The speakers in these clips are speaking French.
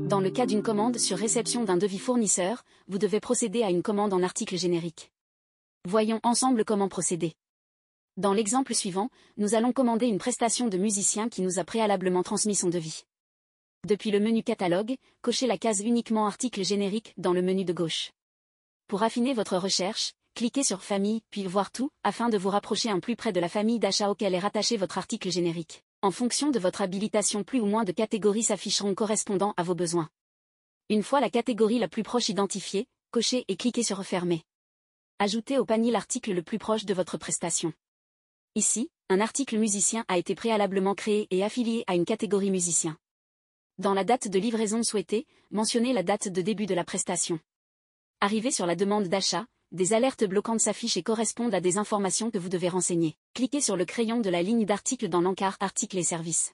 Dans le cas d'une commande sur réception d'un devis fournisseur, vous devez procéder à une commande en article générique. Voyons ensemble comment procéder. Dans l'exemple suivant, nous allons commander une prestation de musicien qui nous a préalablement transmis son devis. Depuis le menu catalogue, cochez la case uniquement article générique dans le menu de gauche. Pour affiner votre recherche, cliquez sur Famille, puis Voir tout, afin de vous rapprocher un plus près de la famille d'achat auquel est rattaché votre article générique. En fonction de votre habilitation, plus ou moins de catégories s'afficheront correspondant à vos besoins. Une fois la catégorie la plus proche identifiée, cochez et cliquez sur Refermer. Ajoutez au panier l'article le plus proche de votre prestation. Ici, un article musicien a été préalablement créé et affilié à une catégorie musicien. Dans la date de livraison souhaitée, mentionnez la date de début de la prestation. Arrivé sur la demande d'achat, des alertes bloquantes s'affichent et correspondent à des informations que vous devez renseigner. Cliquez sur le crayon de la ligne d'article dans l'encart Articles et services.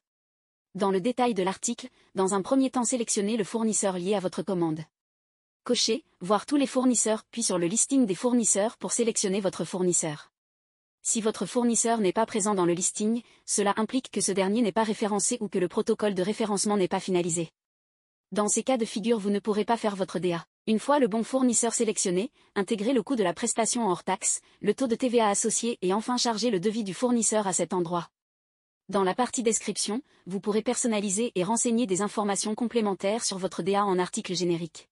Dans le détail de l'article, dans un premier temps sélectionnez le fournisseur lié à votre commande. Cochez « Voir tous les fournisseurs » puis sur le listing des fournisseurs pour sélectionner votre fournisseur. Si votre fournisseur n'est pas présent dans le listing, cela implique que ce dernier n'est pas référencé ou que le protocole de référencement n'est pas finalisé. Dans ces cas de figure, vous ne pourrez pas faire votre DA. Une fois le bon fournisseur sélectionné, intégrez le coût de la prestation hors taxe, le taux de TVA associé et enfin chargez le devis du fournisseur à cet endroit. Dans la partie description, vous pourrez personnaliser et renseigner des informations complémentaires sur votre DA en article générique.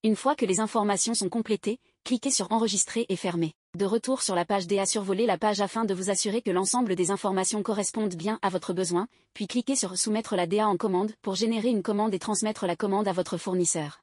Une fois que les informations sont complétées, cliquez sur Enregistrer et fermer. De retour sur la page DA, survolez la page afin de vous assurer que l'ensemble des informations correspondent bien à votre besoin, puis cliquez sur Soumettre la DA en commande pour générer une commande et transmettre la commande à votre fournisseur.